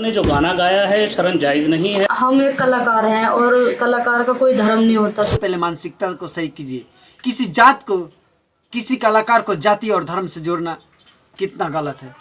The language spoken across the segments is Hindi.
ने जो गाना गाया है शरण जायज नहीं है। हम एक कलाकार हैं और कलाकार का कोई धर्म नहीं होता। सबसे पहले मानसिकता को सही कीजिए। किसी जात को, किसी कलाकार को जाति और धर्म से जोड़ना कितना गलत है।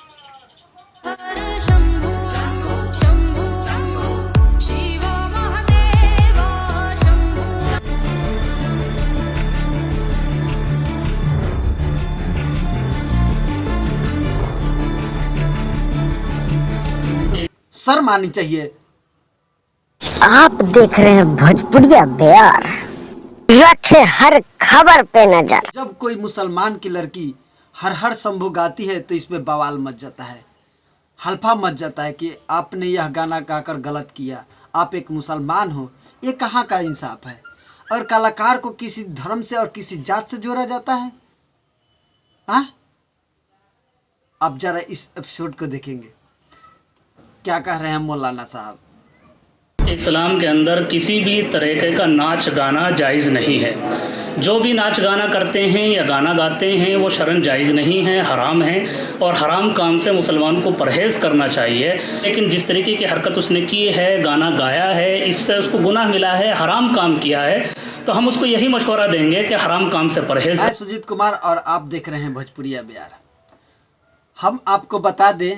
शर्म आनी चाहिए। आप देख रहे हैं भोजपुरिया बिहार, रखे हर खबर पे नजर। जब कोई मुसलमान की लड़की हर हर शंभू गाती है तो इसमें बवाल मच जाता है, हल्फा मच जाता है कि आपने यह गाना गाकर गलत किया, आप एक मुसलमान हो। ये कहाँ का इंसाफ है। और कलाकार को किसी धर्म से और किसी जात से जोड़ा जाता है। हाँ, आप जरा इस एपिसोड को देखेंगे, क्या कह रहे हैं मौलाना साहब। इस्लाम के अंदर किसी भी तरीके का नाच गाना जायज़ नहीं है। जो भी नाच गाना करते हैं या गाना गाते हैं वो शरण जायज़ नहीं है, हराम है। और हराम काम से मुसलमान को परहेज़ करना चाहिए। लेकिन जिस तरीके की हरकत उसने की है, गाना गाया है, इससे उसको गुनाह मिला है, हराम काम किया है, तो हम उसको यही मशवरा देंगे कि हराम काम से परहेज़। मैं सुजीत कुमार और आप देख रहे हैं भोजपुरिया बिहार। हम आपको बता दें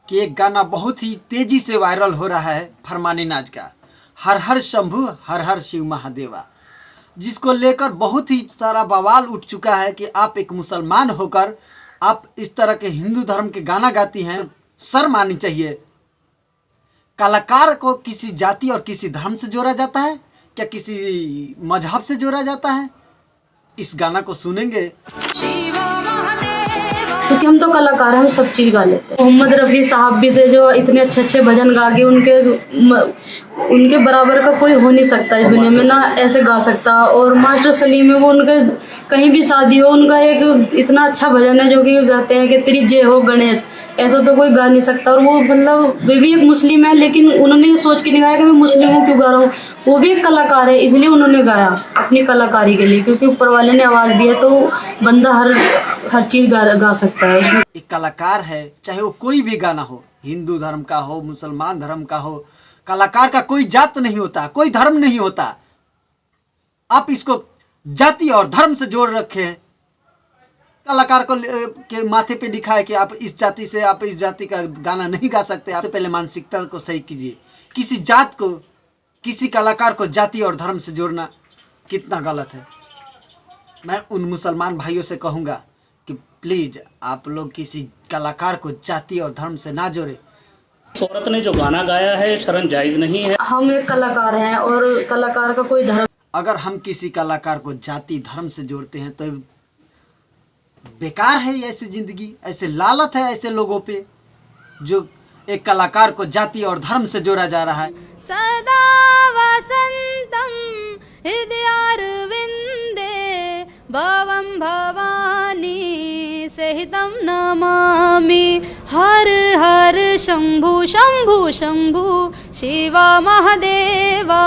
कि एक गाना बहुत ही तेजी से वायरल हो रहा है फरमानी नाच का, हर हर शंभू हर हर शिव महादेवा, जिसको लेकर बहुत ही सारा बवाल उठ चुका है कि आप एक मुसलमान होकर आप इस तरह के हिंदू धर्म के गाना गाती हैं। शर्म आनी चाहिए। कलाकार को किसी जाति और किसी धर्म से जोड़ा जाता है क्या, किसी मजहब से जोड़ा जाता है? इस गाना को सुनेंगे। क्योंकि हम तो कलाकार हैं, हम सब चीज़ गा लेते हैं। मोहम्मद रफ़ी साहब भी थे जो इतने अच्छे अच्छे भजन गा के उनके बराबर का कोई हो नहीं सकता इस दुनिया में, ना ऐसे गा सकता। और मास्टर सलीम है, वो उनके कहीं भी शादी हो, उनका एक इतना अच्छा भजन है जो कि गाते हैं कि तेरी जय हो गणेश, ऐसा तो कोई गा नहीं सकता। और वो मतलब वे भी एक मुस्लिम है, लेकिन उन्होंने ये सोच के नहीं गाया कि मैं मुस्लिम हूँ क्यों गा रहा हूँ। वो भी एक कलाकार है, इसलिए उन्होंने गाया अपनी कलाकारी के लिए, क्योंकि ऊपर वाले ने आवाज़ दी है तो बंदा हर चीज़ गा सकता है उसमें। एक कलाकार है, चाहे वो कोई भी गाना हो, हिंदू धर्म का हो, मुसलमान धर्म का हो, कलाकार का कोई जात नहीं होता, कोई धर्म नहीं होता। आप इसको जाति और धर्म से जोड़ रखे हैं। कलाकार को के माथे पे लिखा है कि आप इस जाति से, आप इस जाति का गाना नहीं गा सकते। आपसे पहले मानसिकता को सही कीजिए। किसी जात को, किसी कलाकार को जाति और धर्म से जोड़ना कितना गलत है। मैं उन मुसलमान भाइयों से कहूँगा कि प्लीज आप लोग किसी कलाकार को जाति और धर्म से ना जोड़े। औरत ने जो गाना गाया है शरण जायज़ नहीं है। हम एक कलाकार हैं और कलाकार का कोई धर्म। अगर हम किसी कलाकार को जाति धर्म से जोड़ते हैं तो बेकार है ऐसी जिंदगी, ऐसे लालत है ऐसे लोगों पे जो एक कलाकार को जाति और धर्म से जोड़ा जा रहा है। सदा वसंतम हृदयारविंदे भवं भवानी सहितं नमामि। हर हर शंभु शंभु शंभु शिव महादेवा।